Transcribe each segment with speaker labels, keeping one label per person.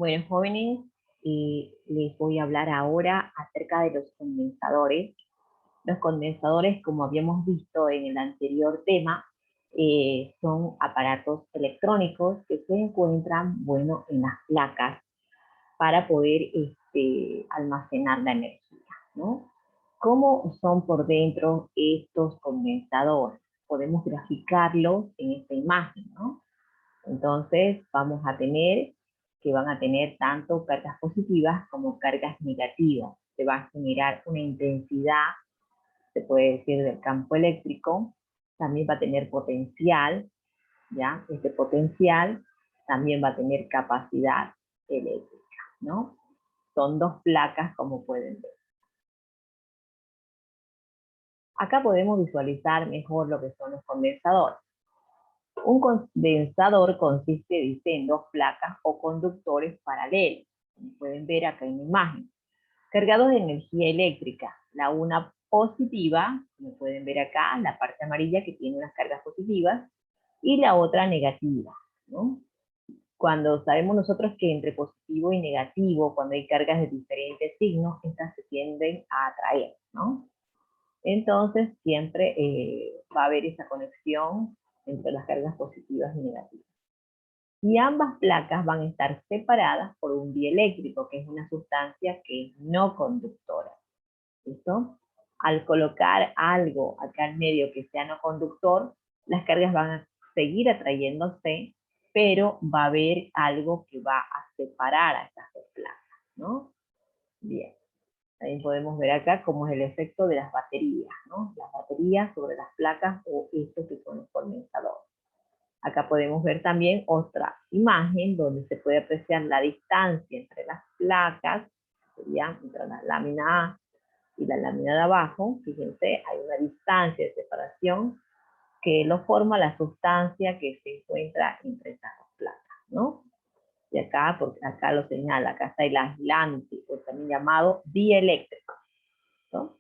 Speaker 1: Bueno, jóvenes, les voy a hablar ahora acerca de los condensadores. Los condensadores, como habíamos visto en el anterior tema, son aparatos electrónicos que se encuentran, bueno, en las placas para poder almacenar la energía, ¿no? ¿Cómo son por dentro estos condensadores? Podemos graficarlos en esta imagen, ¿no? Entonces vamos a tener que van a tener tanto cargas positivas como cargas negativas. Se va a generar una intensidad, se puede decir, del campo eléctrico. También va a tener potencial, ¿ya? Este potencial también va a tener capacidad eléctrica, ¿no? Son dos placas, como pueden ver. Acá podemos visualizar mejor lo que son los condensadores. Un condensador consiste, dice, en dos placas o conductores paralelos, como pueden ver acá en la imagen, cargados de energía eléctrica. La una positiva, como pueden ver acá, la parte amarilla que tiene unas cargas positivas, y la otra negativa, ¿no? Cuando sabemos nosotros que entre positivo y negativo, cuando hay cargas de diferentes signos, estas se tienden a atraer, ¿no? Entonces siempre va a haber esa conexión entre las cargas positivas y negativas. Y ambas placas van a estar separadas por un dieléctrico, que es una sustancia que es no conductora. ¿Listo? Al colocar algo acá en medio que sea no conductor, las cargas van a seguir atrayéndose, pero va a haber algo que va a separar a estas dos placas, ¿no? Bien. También podemos ver acá cómo es el efecto de las baterías, ¿no? Las baterías sobre las placas o estos que son los condensadores. Acá podemos ver también otra imagen donde se puede apreciar la distancia entre las placas, sería entre la lámina A y la lámina de abajo. Fíjense, hay una distancia de separación que lo forma la sustancia que se encuentra entre estas dos placas, ¿no? Y acá, porque acá lo señala, acá está el aislante, o también llamado dieléctrico, ¿no?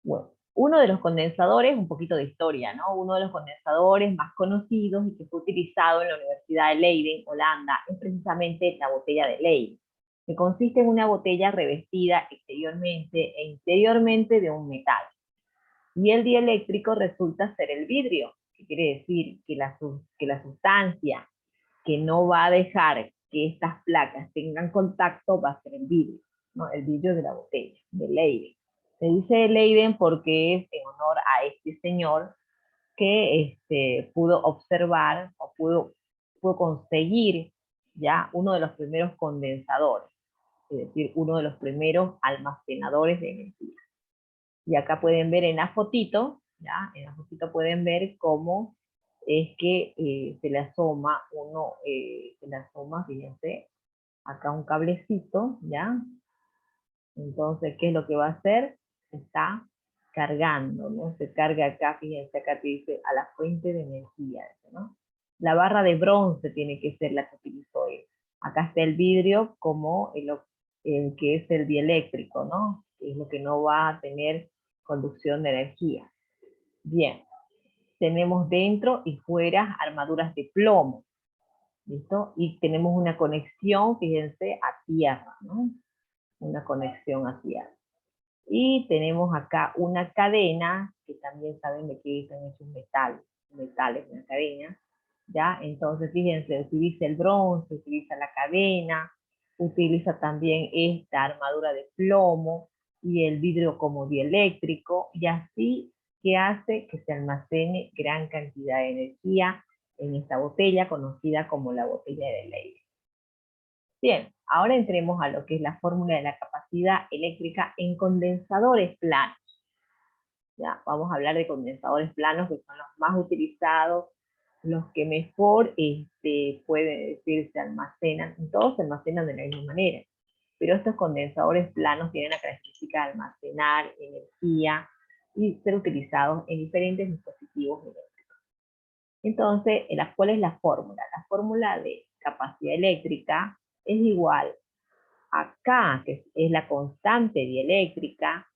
Speaker 1: Bueno, uno de los condensadores, un poquito de historia, ¿no? Uno de los condensadores más conocidos y que fue utilizado en la Universidad de Leiden, Holanda, es precisamente la botella de Leyden, que consiste en una botella revestida exteriormente e interiormente de un metal. Y el dieléctrico resulta ser el vidrio, que quiere decir que la sustancia que no va a dejar que estas placas tengan contacto va a ser el vidrio, ¿no? El vidrio de la botella, de Leyden. Se dice Leiden porque es en honor a este señor que pudo observar o pudo conseguir ya uno de los primeros condensadores, es decir, uno de los primeros almacenadores de energía. Y acá pueden ver en la fotito, ¿ya? En la fotito pueden ver cómo es que se le asoma fíjense, acá un cablecito, ¿ya? Entonces, ¿qué es lo que va a hacer? Se está cargando, ¿no? Se carga acá, fíjense, acá te dice a la fuente de energía, ¿no? La barra de bronce tiene que ser la que utilizó él. Acá está el vidrio como el que es el dieléctrico, ¿no? Que es lo que no va a tener conducción de energía. Bien, tenemos dentro y fuera armaduras de plomo, ¿listo? Y tenemos una conexión, fíjense, a tierra, ¿no? Una conexión a tierra. Y tenemos acá una cadena, que también saben de qué están hechos metales, una cadena, ¿ya? Entonces, fíjense, utiliza el bronce, utiliza la cadena, utiliza también esta armadura de plomo y el vidrio como dieléctrico, y así que hace que se almacene gran cantidad de energía en esta botella conocida como la botella de Leyden. Bien, ahora entremos a lo que es la fórmula de la capacidad eléctrica en condensadores planos. Ya, vamos a hablar de condensadores planos, que son los más utilizados, los que mejor puede decir se almacenan, todos se almacenan de la misma manera, pero estos condensadores planos tienen la característica de almacenar energía y ser utilizados en diferentes dispositivos eléctricos. Entonces, ¿cuál es la fórmula? La fórmula de capacidad eléctrica es igual acá, que es la constante dieléctrica.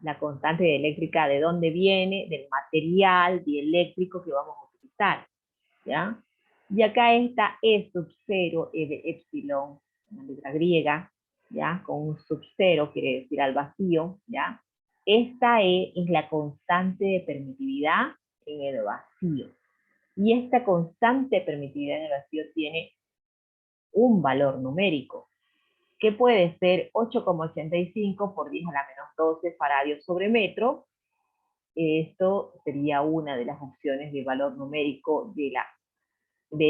Speaker 1: La constante dieléctrica, ¿de dónde viene? Del material dieléctrico que vamos a utilizar, ¿ya? Y acá está E sub 0, E de epsilon, una letra griega, ¿ya? Con un sub 0 quiere decir al vacío, ¿ya? Esta E es la constante de permitividad en el vacío. Y esta constante de permitividad en el vacío tiene un valor numérico, que puede ser 8,85 por 10 a la menos 12 faradios sobre metro. Esto sería una de las opciones de valor numérico de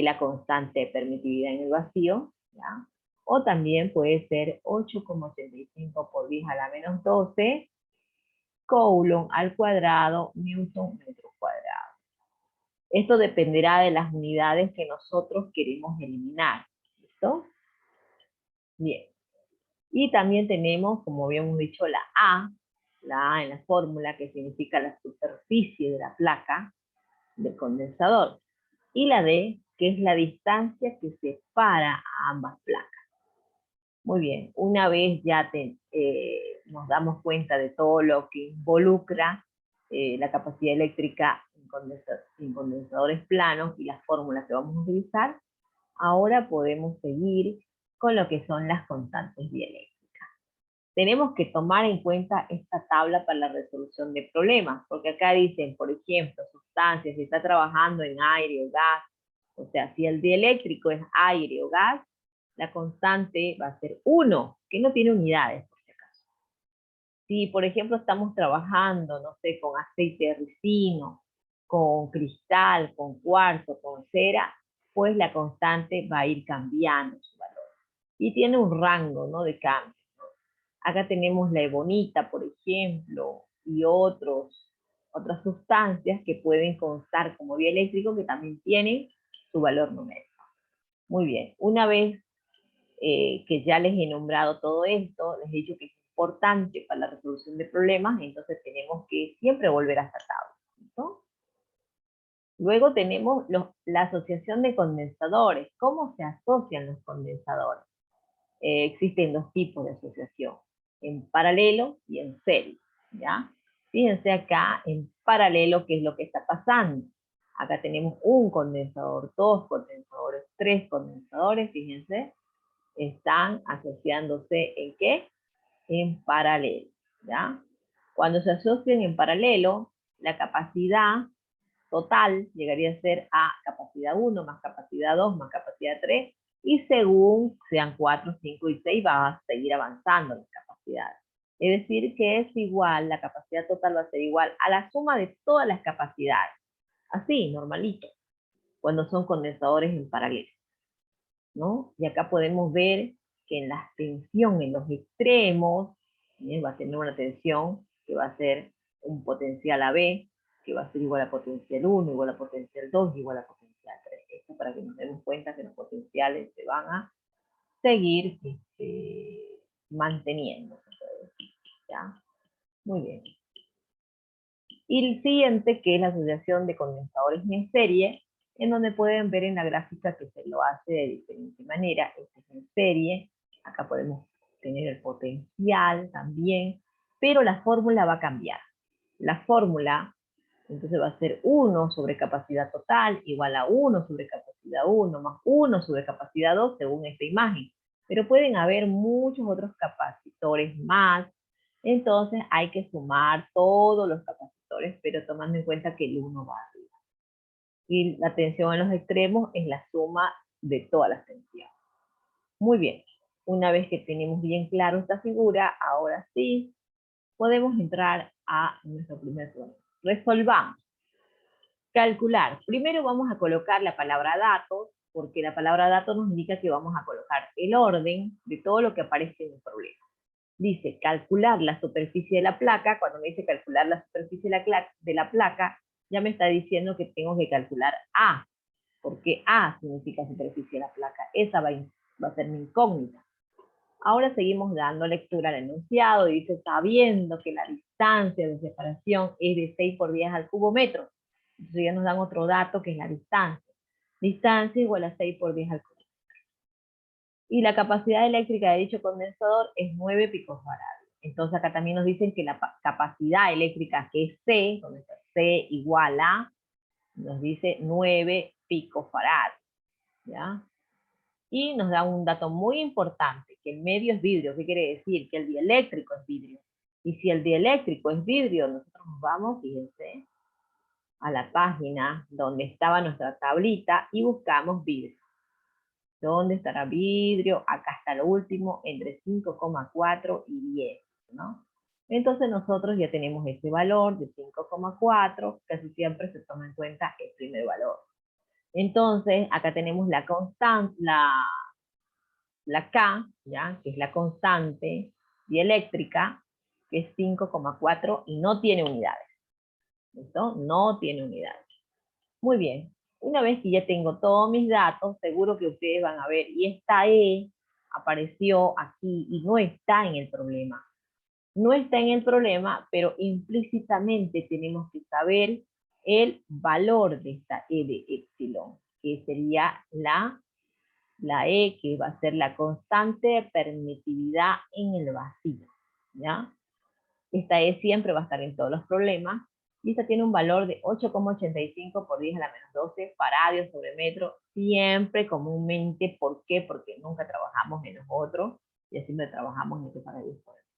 Speaker 1: la constante de permitividad en el vacío, ¿ya? O también puede ser 8,85 por 10 a la menos 12 coulomb al cuadrado, newton metro cuadrado. Esto dependerá de las unidades que nosotros queremos eliminar. ¿Listo? Bien. Y también tenemos, como habíamos dicho, la A en la fórmula, que significa la superficie de la placa del condensador. Y la D, que es la distancia que separa a ambas placas. Muy bien, una vez ya nos damos cuenta de todo lo que involucra la capacidad eléctrica en condensadores planos y las fórmulas que vamos a utilizar, ahora podemos seguir con lo que son las constantes dieléctricas. Tenemos que tomar en cuenta esta tabla para la resolución de problemas, porque acá dicen, por ejemplo, sustancias, si está trabajando en aire o gas, o sea, si el dieléctrico es aire o gas, la constante va a ser 1, que no tiene unidades, por si acaso. Si, por ejemplo, estamos trabajando, no sé, con aceite de ricino, con cristal, con cuarzo, con cera, pues la constante va a ir cambiando su valor. Y tiene un rango, ¿no?, de cambio. Acá tenemos la ebonita, por ejemplo, y otras sustancias que pueden constar como dieléctrico que también tienen su valor numérico. Muy bien, una vez que ya les he nombrado todo esto, les he dicho que es importante para la resolución de problemas, entonces tenemos que siempre volver a esta tabla, ¿no? Luego tenemos la asociación de condensadores. ¿Cómo se asocian los condensadores? Existen dos tipos de asociación, en paralelo y en serie, ¿ya? Fíjense acá en paralelo qué es lo que está pasando. Acá tenemos un condensador, dos condensadores, tres condensadores, fíjense, están asociándose ¿en qué? En paralelo, ¿ya? Cuando se asocian en paralelo, la capacidad total llegaría a ser a capacidad 1 más capacidad 2 más capacidad 3, y según sean 4, 5 y 6 va a seguir avanzando las capacidades. Es decir, que es igual, la capacidad total va a ser igual a la suma de todas las capacidades. Así, normalito, cuando son condensadores en paralelo, ¿no? Y acá podemos ver que en la tensión en los extremos, va a tener una tensión que va a ser un potencial AB, que va a ser igual a potencial 1, igual a potencial 2, igual a potencial 3. Esto para que nos demos cuenta que los potenciales se van a seguir manteniendo, ¿ya? Muy bien. Y el siguiente, que es la asociación de condensadores en serie, en donde pueden ver en la gráfica que se lo hace de diferente manera. Este es en serie, acá podemos tener el potencial también, pero la fórmula va a cambiar. La fórmula, entonces va a ser 1 sobre capacidad total igual a 1 sobre capacidad 1 más 1 sobre capacidad 2 según esta imagen. Pero pueden haber muchos otros capacitores más, entonces hay que sumar todos los capacitores, pero tomando en cuenta que el 1 va arriba. Y la tensión en los extremos es la suma de todas las tensiones. Muy bien, una vez que tenemos bien claro esta figura, ahora sí podemos entrar a nuestro primer problema. Resolvamos. Calcular. Primero vamos a colocar la palabra datos, porque la palabra datos nos indica que vamos a colocar el orden de todo lo que aparece en el problema. Dice calcular la superficie de la placa. Cuando me dice calcular la superficie de la placa, ya me está diciendo que tengo que calcular A, porque A significa superficie de la placa. Esa va a ser mi incógnita. Ahora seguimos dando lectura al enunciado y dice, sabiendo que la distancia de separación es de 6 por 10 al cubo metro. Entonces ya nos dan otro dato que es la distancia. Distancia igual a 6 por 10 al cubo. Y la capacidad eléctrica de dicho condensador es 9 picofarads. Entonces acá también nos dicen que la capacidad eléctrica, que es C, donde está C igual a, nos dice 9 picofarads. ¿ya? Y nos da un dato muy importante, que el medio es vidrio. ¿Qué quiere decir? Que el dieléctrico es vidrio. Y si el dieléctrico es vidrio, nosotros nos vamos, fíjense, a la página donde estaba nuestra tablita y buscamos vidrio. ¿Dónde estará vidrio? Acá está lo último, entre 5,4 y 10, ¿no? Entonces nosotros ya tenemos ese valor de 5,4, casi siempre se toma en cuenta el primer valor. Entonces, acá tenemos la constante, la K, ¿ya? Que es la constante dieléctrica, que es 5,4 y no tiene unidades. ¿Listo? No tiene unidades. Muy bien. Una vez que ya tengo todos mis datos, seguro que ustedes van a ver, y esta E apareció aquí y no está en el problema. No está en el problema, pero implícitamente tenemos que saber el valor de esta E de epsilon, que sería la E, que va a ser la constante de permitividad en el vacío, ¿ya? Esta E siempre va a estar en todos los problemas, y esta tiene un valor de 8,85 por 10 a la menos 12 faradios sobre metro, siempre comúnmente. ¿Por qué? Porque nunca trabajamos en los otros, y siempre trabajamos en este faradios por metro.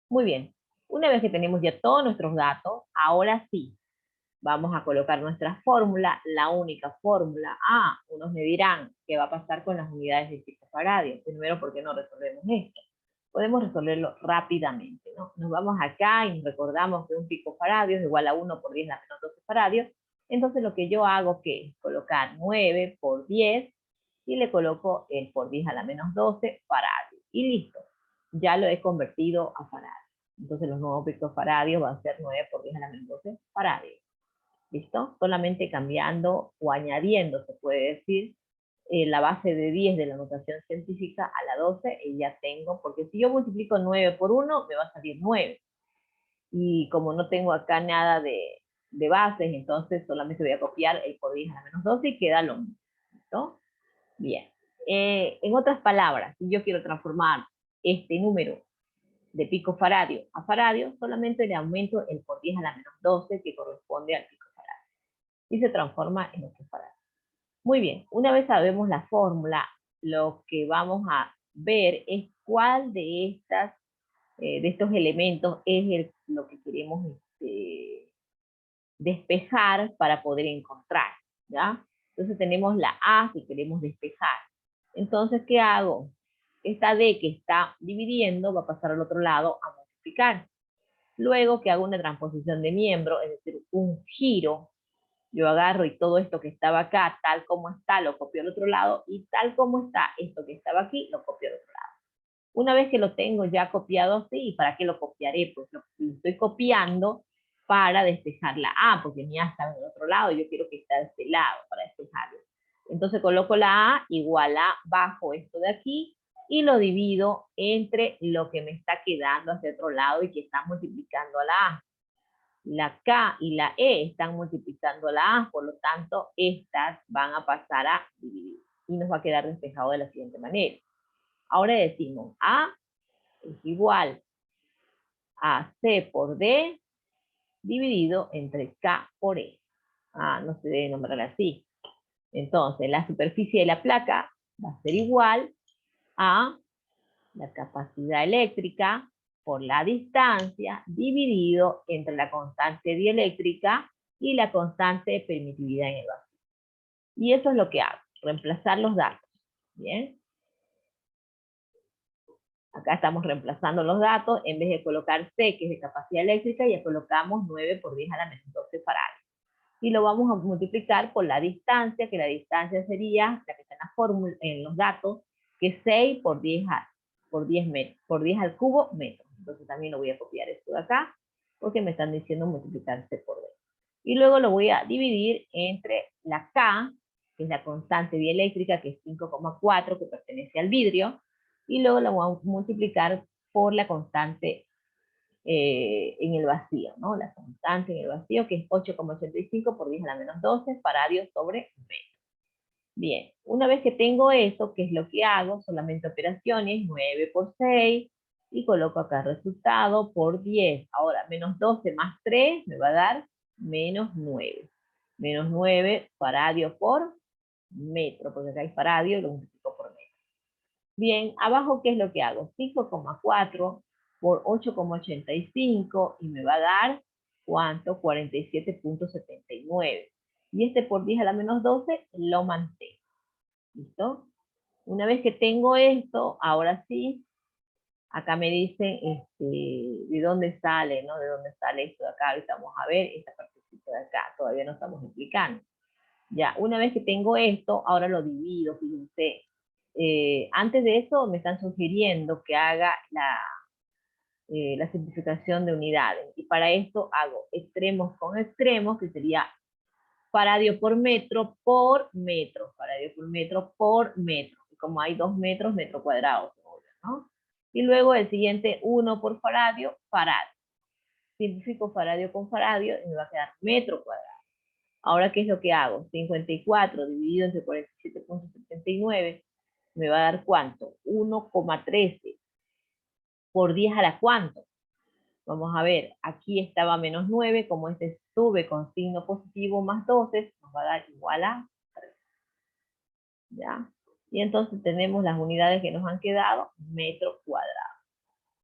Speaker 1: Muy bien, una vez que tenemos ya todos nuestros datos, ahora sí, vamos a colocar nuestra fórmula, la única fórmula. Unos me dirán, ¿qué va a pasar con las unidades de picofaradio? Primero, ¿por qué no resolvemos esto? Podemos resolverlo rápidamente, ¿no? Nos vamos acá y nos recordamos que un picofaradio es igual a 1 por 10 a la menos 12 faradios. Entonces lo que yo hago es colocar 9 por 10 y le coloco el por 10 a la menos 12 faradios. Y listo, ya lo he convertido a faradios. Entonces los nuevos picofaradios van a ser 9 por 10 a la menos 12 faradios. ¿Listo? Solamente cambiando o añadiendo, se puede decir, la base de 10 de la notación científica a la 12, y ya tengo, porque si yo multiplico 9 por 1, me va a salir 9. Y como no tengo acá nada de bases, entonces solamente voy a copiar el por 10 a la menos 12 y queda lo mismo. ¿Listo? Bien. En otras palabras, si yo quiero transformar este número de picofaradio a faradio, solamente le aumento el por 10 a la menos 12 que corresponde al picofaradio, y se transforma en 8 faradios. Muy bien, una vez sabemos la fórmula, lo que vamos a ver es cuál de estos elementos es lo que queremos despejar para poder encontrar, ¿ya? Entonces tenemos la A que queremos despejar. Entonces, ¿qué hago? Esta D que está dividiendo va a pasar al otro lado a multiplicar. Luego que hago una transposición de miembro, es decir, un giro, yo agarro y todo esto que estaba acá, tal como está, lo copio al otro lado, y tal como está esto que estaba aquí, lo copio al otro lado. Una vez que lo tengo ya copiado así, ¿para qué lo copiaré? Pues lo estoy copiando para despejar la A, porque mi A está en el otro lado, yo quiero que esté de este lado para despejarlo. Entonces coloco la A igual a bajo esto de aquí, y lo divido entre lo que me está quedando hacia otro lado y que está multiplicando a la A. La K y la E están multiplicando la A, por lo tanto, estas van a pasar a dividir. Y nos va a quedar despejado de la siguiente manera. Ahora decimos A es igual a C por D dividido entre K por E. No se debe nombrar así. Entonces, la superficie de la placa va a ser igual a la capacidad eléctrica por la distancia dividido entre la constante dieléctrica y la constante de permitividad en el vacío. Y eso es lo que hago, reemplazar los datos. Bien. Acá estamos reemplazando los datos, en vez de colocar C, que es de capacidad eléctrica, ya colocamos 9 por 10 a la menos 12 faradios. Y lo vamos a multiplicar por la distancia, que la distancia sería, la que está en la fórmula, en los datos, que es 6 por 10 por 10 al cubo metros. Entonces también lo voy a copiar esto de acá, porque me están diciendo multiplicar C por D. Y luego lo voy a dividir entre la K, que es la constante dieléctrica, que es 5,4, que pertenece al vidrio, y luego la voy a multiplicar por la constante en el vacío, ¿no? La constante en el vacío, que es 8,85 por 10 a la menos 12 faradios sobre metro. Bien, una vez que tengo eso, ¿qué es lo que hago? Solamente operaciones, 9 por 6, y coloco acá resultado por 10. Ahora, menos 12 más 3 me va a dar menos 9. Menos 9 faradios por metro, porque acá hay faradio y lo multiplico por metro. Bien, abajo, ¿qué es lo que hago? 5,4 por 8,85 y me va a dar, ¿cuánto? 47,79. Y este por 10 a la menos 12 lo mantengo. ¿Listo? Una vez que tengo esto, ahora sí, acá me dicen de dónde sale, ¿no? De dónde sale esto de acá. Ahorita vamos a ver esta partecita de acá. Todavía no estamos explicando. Ya, una vez que tengo esto, ahora lo divido, fíjense. Antes de eso me están sugiriendo que haga la simplificación de unidades. Y para esto hago extremos con extremos, que sería faradio por metro, faradio por metro por metro. Y como hay 2 metros, metro cuadrado, ¿no? Y luego el siguiente, 1 por faradio, faradio. Simplifico faradio con faradio y me va a quedar metro cuadrado. Ahora, ¿qué es lo que hago? 54 dividido entre 47,79 me va a dar ¿cuánto? 1,13 por 10 a la cuánto. Vamos a ver, aquí estaba menos 9, como este sube con signo positivo más 12, nos va a dar igual a 3. ¿Ya? Y entonces tenemos las unidades que nos han quedado, metro cuadrado.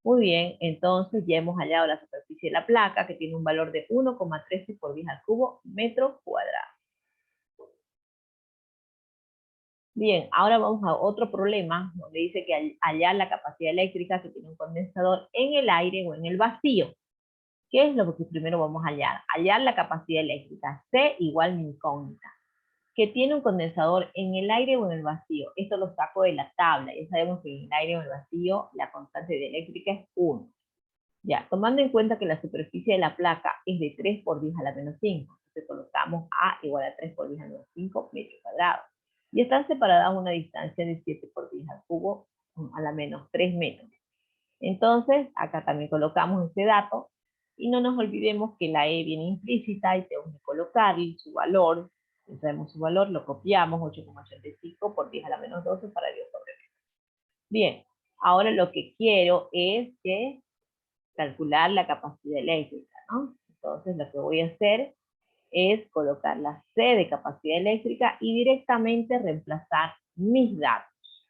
Speaker 1: Muy bien, entonces ya hemos hallado la superficie de la placa, que tiene un valor de 1,13 por 10 al cubo, metro cuadrado. Bien, ahora vamos a otro problema, donde dice que hallar la capacidad eléctrica que tiene un condensador en el aire o en el vacío. ¿Qué es lo que primero vamos a hallar? Hallar la capacidad eléctrica. C igual mi incógnita. Que tiene un condensador en el aire o en el vacío. Esto lo saco de la tabla. Ya sabemos que en el aire o en el vacío la constante de eléctrica es 1. Ya, tomando en cuenta que la superficie de la placa es de 3 por 10 a la menos 5. Entonces colocamos A igual a 3 por 10 a la menos 5 metros cuadrados. Y están separadas a una distancia de 7 por 10 al cubo a la menos 3 metros. Entonces, acá también colocamos este dato y no nos olvidemos que la E viene implícita y tenemos que colocarle su valor. Si sabemos su valor, lo copiamos, 8,85 por 10 a la menos 12 para Dios sobre menos. Bien, ahora lo que quiero es que calcular la capacidad eléctrica, ¿no? Entonces, lo que voy a hacer es colocar la C de capacidad eléctrica y directamente reemplazar mis datos.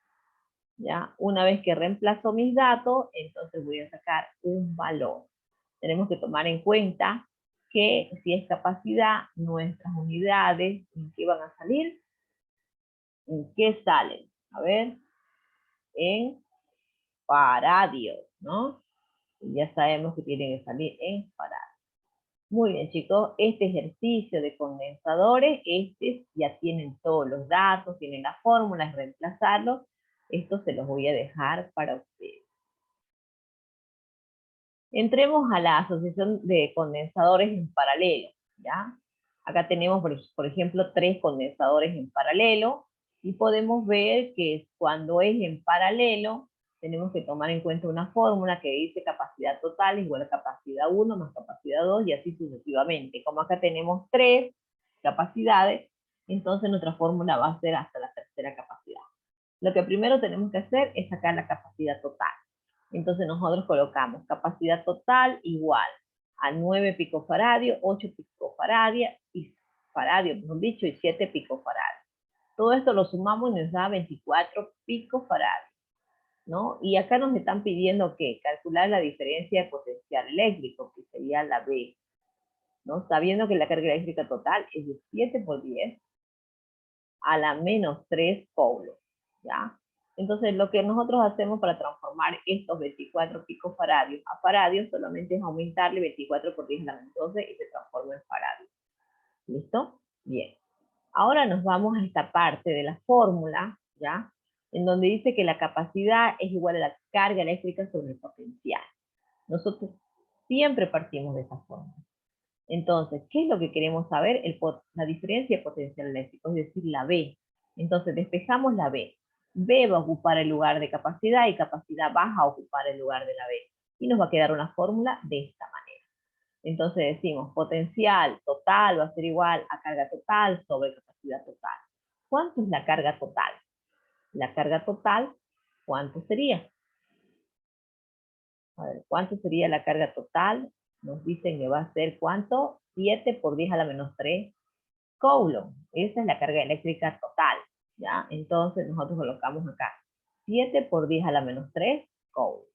Speaker 1: ¿Ya? Una vez que reemplazo mis datos, entonces voy a sacar un valor. Tenemos que tomar en cuenta que si es capacidad, nuestras unidades, ¿en qué van a salir? ¿En qué salen? A ver, en faradios, ¿no? Y ya sabemos que tienen que salir en faradios. Muy bien, chicos, este ejercicio de condensadores, ya tienen todos los datos, tienen las fórmulas, reemplazarlos. Esto se los voy a dejar para ustedes. Entremos a la asociación de condensadores en paralelo, ¿ya? Acá tenemos, por ejemplo, 3 condensadores en paralelo y podemos ver que cuando es en paralelo tenemos que tomar en cuenta una fórmula que dice capacidad total igual a capacidad 1 más capacidad 2 y así sucesivamente. Como acá tenemos 3 capacidades, entonces nuestra fórmula va a ser hasta la tercera capacidad. Lo que primero tenemos que hacer es sacar la capacidad total. Entonces nosotros colocamos capacidad total igual a 9 picofaradios, 8 picofaradios, y faradios, mejor dicho, y 7 picofaradios. Todo esto lo sumamos y nos da 24 picofaradios, ¿no? Y acá nos están pidiendo que calcular la diferencia de potencial eléctrico, que sería la B, ¿no? Sabiendo que la carga eléctrica total es de 7 por 10 a la menos 3 coulombs, ¿ya? Entonces, lo que nosotros hacemos para transformar estos 24 picofaradios a faradios solamente es aumentarle 24 por 10 a la menos 12 y se transforma en faradio. ¿Listo? Bien. Ahora nos vamos a esta parte de la fórmula, ¿ya? En donde dice que la capacidad es igual a la carga eléctrica sobre el potencial. Nosotros siempre partimos de esa fórmula. Entonces, ¿qué es lo que queremos saber? La diferencia de potencial eléctrico, es decir, la B. Entonces, despejamos la B. B va a ocupar el lugar de capacidad y capacidad baja a ocupar el lugar de la B. Y nos va a quedar una fórmula de esta manera. Entonces decimos, potencial total va a ser igual a carga total sobre capacidad total. ¿Cuánto es la carga total? La carga total, ¿cuánto sería? A ver, ¿cuánto sería la carga total? Nos dicen que va a ser, ¿cuánto? 7 por 10 a la menos 3 coulomb. Esa es la carga eléctrica total. ¿ya? Entonces nosotros colocamos acá 7 por 10 a la menos 3 Coulomb.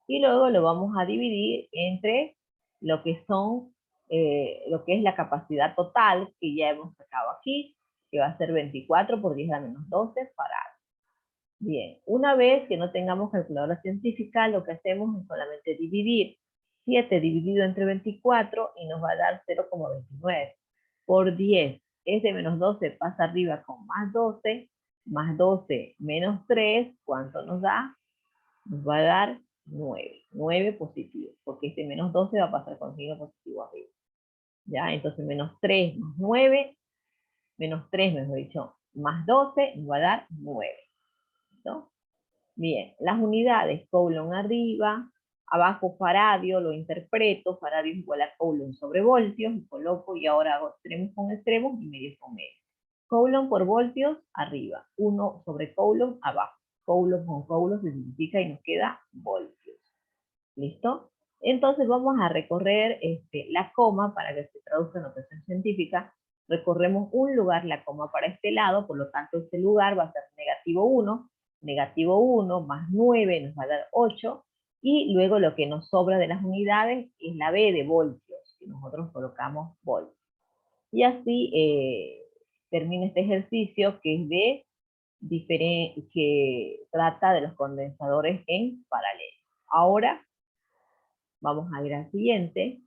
Speaker 1: Y luego lo vamos a dividir entre lo que son, lo que es la capacidad total que ya hemos sacado aquí, que va a ser 24 por 10 a la menos 12 farads. Bien, una vez que no tengamos calculadora científica, lo que hacemos es solamente dividir 7 dividido entre 24 y nos va a dar 0,29 por 10 es de menos 12, pasa arriba con más 12 menos 3, ¿cuánto nos da? Nos va a dar 9 positivo, porque este menos 12 va a pasar con signo positivo arriba. ¿Ya? Entonces menos 3 más 9, menos 3, mejor dicho, más 12 nos va a dar 9. ¿No? Bien, las unidades, Coulomb arriba, abajo faradio, lo interpreto, faradio es igual a Coulomb sobre voltios, y coloco y ahora hago extremos con extremos y medios con medios. Coulomb por voltios arriba, 1 sobre Coulomb abajo. Coulomb con Coulomb se simplifica y nos queda voltios. ¿Listo? Entonces vamos a recorrer la coma para que se traduzca en notación científica. Recorremos un lugar, la coma para este lado, por lo tanto este lugar va a ser negativo 1 más 9 nos va a dar 8, y luego lo que nos sobra de las unidades es la B de voltios, que nosotros colocamos voltios. Y así termina este ejercicio que es que trata de los condensadores en paralelo. Ahora vamos a ir al siguiente.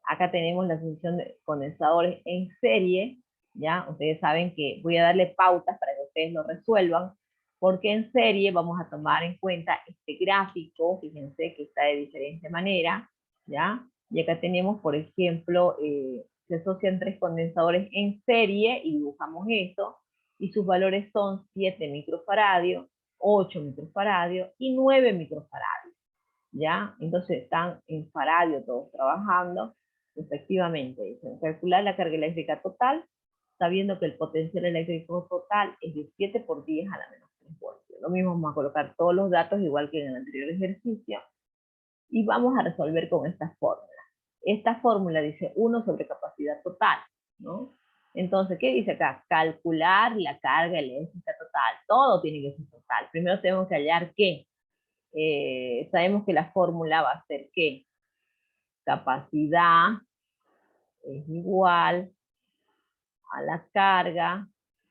Speaker 1: Acá tenemos la función de condensadores en serie, ¿ya? Ustedes saben que voy a darle pautas para que ustedes lo resuelvan, porque en serie vamos a tomar en cuenta este gráfico, fíjense que está de diferente manera, ¿ya? Y acá tenemos, por ejemplo, se asocian 3 condensadores en serie y dibujamos esto, y sus valores son 7 microfaradios, 8 microfaradios y 9 microfaradios. ¿Ya? Entonces están en faradio todos trabajando. Efectivamente, dicen, calcular la carga eléctrica total, sabiendo que el potencial eléctrico total es de 7 por 10 a la menos 3 voltios. Lo mismo vamos a colocar todos los datos igual que en el anterior ejercicio y vamos a resolver con esta fórmula. Esta fórmula dice 1 sobre capacidad total, ¿no? Entonces, ¿qué dice acá? Calcular la carga eléctrica total. Todo tiene que ser total. Primero tenemos que hallar qué. Sabemos que la fórmula va a ser que capacidad es igual a la carga,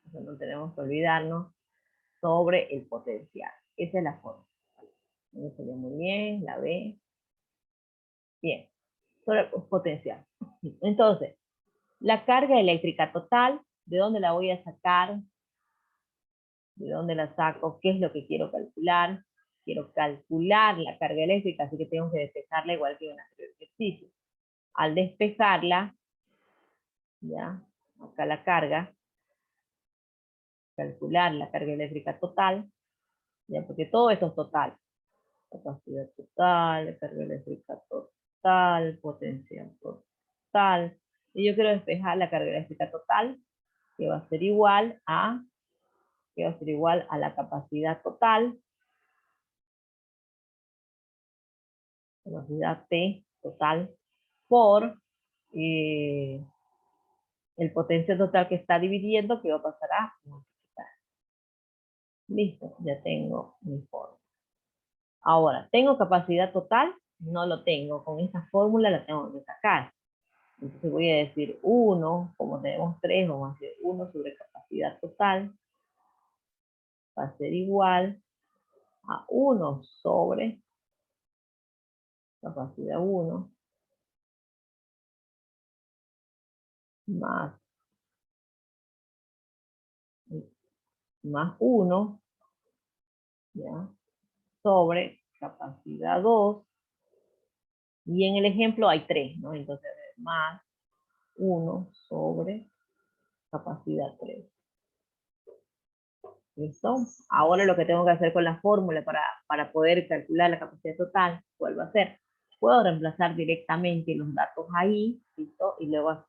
Speaker 1: eso no tenemos que olvidarnos, sobre el potencial. Esa es la fórmula. Eso sería muy bien, la B. Bien, sobre el potencial. Entonces, la carga eléctrica total, ¿de dónde la voy a sacar? ¿De dónde la saco? ¿Qué es lo que quiero calcular? Quiero calcular la carga eléctrica, así que tengo que despejarla igual que en el anterior ejercicio. Al despejarla, ya, acá la carga, calcular la carga eléctrica total, ya, porque todo esto es total. Capacidad total, carga eléctrica total, potencial total. Y yo quiero despejar la carga eléctrica total, que va a ser igual a, la capacidad total, capacidad T total, por el potencial total que está dividiendo, que va a pasar a multiplicar. Listo, ya tengo mi fórmula. Ahora, ¿tengo capacidad total? No lo tengo. Con esta fórmula la tengo que sacar. Entonces voy a decir 1, como tenemos 3, vamos a decir 1 sobre capacidad total. Va a ser igual a 1 sobre capacidad 1 más 1, ¿ya? Sobre capacidad 2. Y en el ejemplo hay 3, ¿no? Entonces más 1 sobre capacidad 3. ¿Listo? Ahora lo que tengo que hacer con la fórmula para poder calcular la capacidad total, ¿cuál va a ser? Puedo reemplazar directamente los datos ahí, ¿listo? Y luego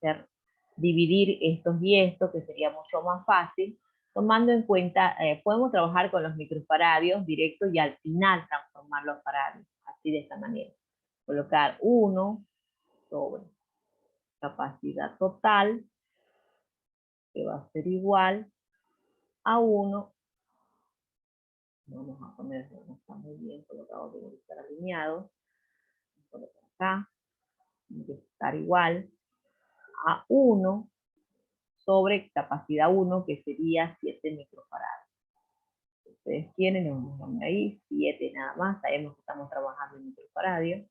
Speaker 1: dividir estos y estos, que sería mucho más fácil, tomando en cuenta, podemos trabajar con los microfaradios directos y al final transformar los faradios, así de esta manera. Colocar 1 sobre capacidad total, que va a ser igual a 1. Vamos a poner, no está muy bien colocado, debe estar alineado. Colocar acá, debe estar igual a 1 sobre capacidad 1, que sería 7 microfarads. Ustedes quieren, nos ponen ahí 7 nada más, sabemos que estamos trabajando en microfaradios.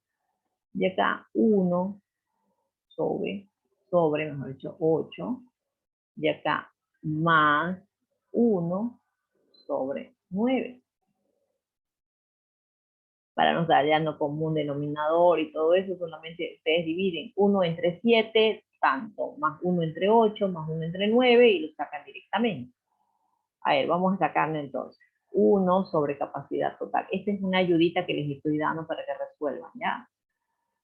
Speaker 1: Y acá 1 sobre, mejor dicho, 8. Y acá más 1 sobre 9. Para no estar hallando común denominador y todo eso, solamente ustedes dividen 1 entre 7, tanto, más 1 entre 8, más 1 entre 9, y lo sacan directamente. A ver, vamos a sacarlo entonces. 1 sobre capacidad total. Esta es una ayudita que les estoy dando para que resuelvan, ¿ya?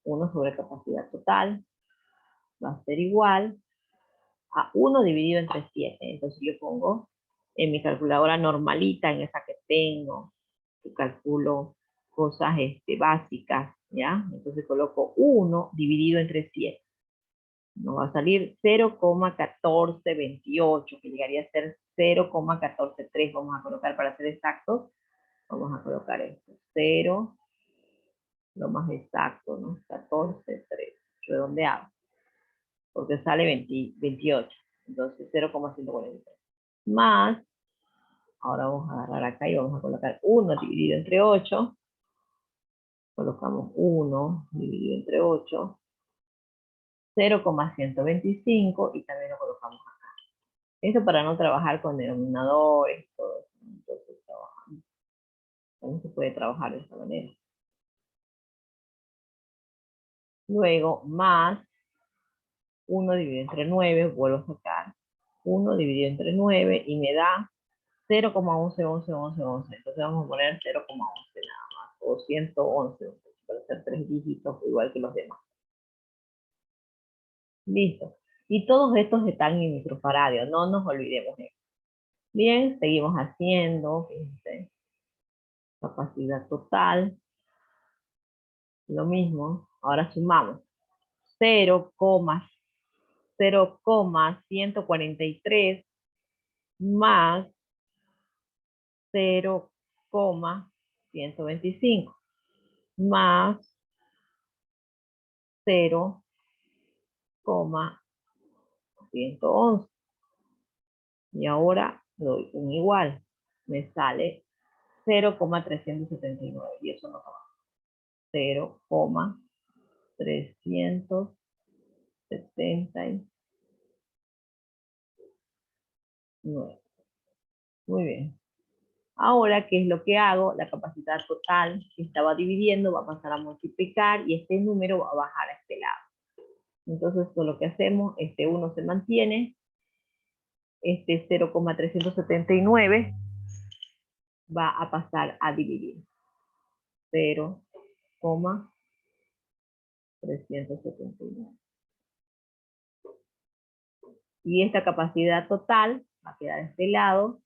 Speaker 1: 1 sobre capacidad total va a ser igual a 1 dividido entre 7. Entonces yo pongo en mi calculadora normalita, en esa que tengo, que calculo cosas básicas, ¿ya? Entonces coloco 1 dividido entre 7. Nos va a salir 0,1428, que llegaría a ser 0,143. Vamos a colocar, para ser exactos, vamos a colocar esto. 0, lo más exacto, ¿no? 14,3, redondeado, porque sale 28. Entonces 0,143. Más, ahora vamos a agarrar acá y vamos a colocar 1 dividido entre 8. Colocamos 1 dividido entre 8. 0,125 y también lo colocamos acá. Eso para no trabajar con denominadores y todo eso. Entonces trabajamos. También se puede trabajar de esta manera. Luego, más 1 dividido entre 9, vuelvo a sacar 1 dividido entre 9 y me da 0,111111. Entonces vamos a poner 0,11 nada más, o 111, para hacer 3 dígitos igual que los demás. Listo. Y todos estos están en microfaradios, no nos olvidemos de eso. Bien, seguimos haciendo, fíjense, capacidad total, lo mismo. Ahora sumamos 0,143 más 0,125 más 0,111. Y ahora doy un igual. Me sale 0,379. Y eso no va. 0,379. Muy bien. Ahora, ¿qué es lo que hago? La capacidad total que estaba dividiendo va a pasar a multiplicar y este número va a bajar a este lado. Entonces, todo lo que hacemos, este 1 se mantiene, este 0,379 va a pasar a dividir. 0,379. Y esta capacidad total va a quedar a este lado.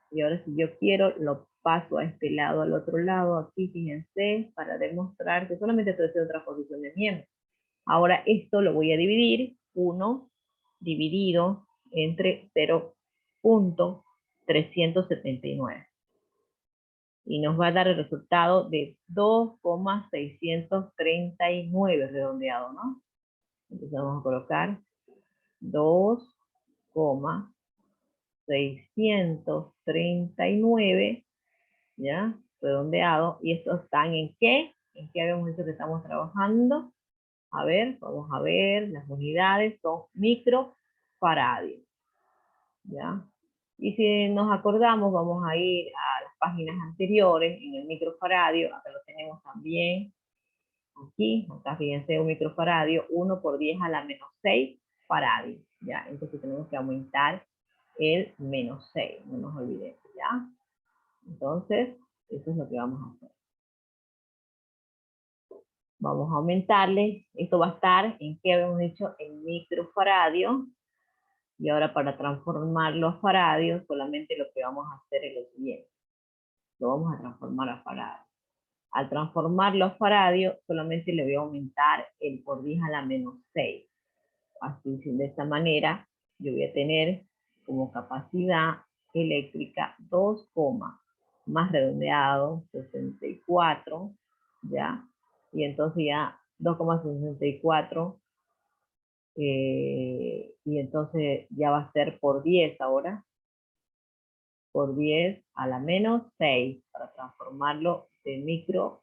Speaker 1: Y ahora si yo quiero, lo paso a este lado, al otro lado, aquí, fíjense, para demostrar que solamente estoy haciendo transposición de miembros. Ahora esto lo voy a dividir, 1 dividido entre 0,379. Y nos va a dar el resultado de 2,639 redondeado, ¿no? Entonces vamos a colocar 2,639, ¿ya? Redondeado. ¿Y estos están en qué? ¿En qué habíamos dicho que estamos trabajando? A ver, vamos a ver, las unidades son microfaradios, ¿ya? Y si nos acordamos, vamos a ir a las páginas anteriores, en el microfaradio, acá lo tenemos también, aquí, acá fíjense, un microfaradio, 1 por 10 a la menos 6 faradios, ¿ya? Entonces tenemos que aumentar el menos 6, no nos olvidemos, ¿ya? Entonces, eso es lo que vamos a hacer. Vamos a aumentarle, esto va a estar en qué habíamos dicho, en microfaradio, y ahora para transformarlo a faradio, solamente lo que vamos a hacer es lo siguiente, lo vamos a transformar a faradio. Al transformarlo a faradio, solamente le voy a aumentar el por 10 a la menos 6. Así, de esta manera, yo voy a tener como capacidad eléctrica 2, más redondeado, 64, ¿ya? Y entonces ya 2,64, y entonces ya va a ser por 10 ahora, por 10 a la menos 6, para transformarlo de micro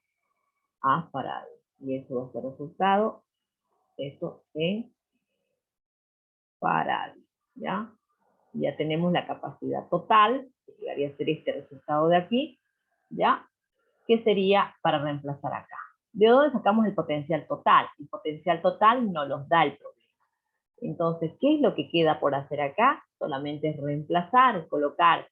Speaker 1: a farad. Y eso va a ser resultado, eso en farad, ¿ya? Ya tenemos la capacidad total, que llegaría a ser este resultado de aquí, ¿ya? Que sería para reemplazar acá. ¿De dónde sacamos el potencial total? El potencial total no los da el problema. Entonces, ¿qué es lo que queda por hacer acá? Solamente es reemplazar, colocar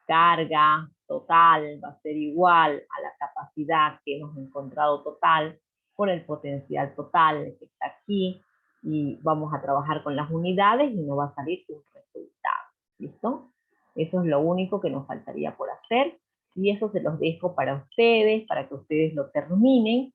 Speaker 1: carga total, va a ser igual a la capacidad que hemos encontrado total por el potencial total que está aquí, y vamos a trabajar con las unidades y nos va a salir un resultado. ¿Listo? Eso es lo único que nos faltaría por hacer, y eso se los dejo para ustedes, para que ustedes lo terminen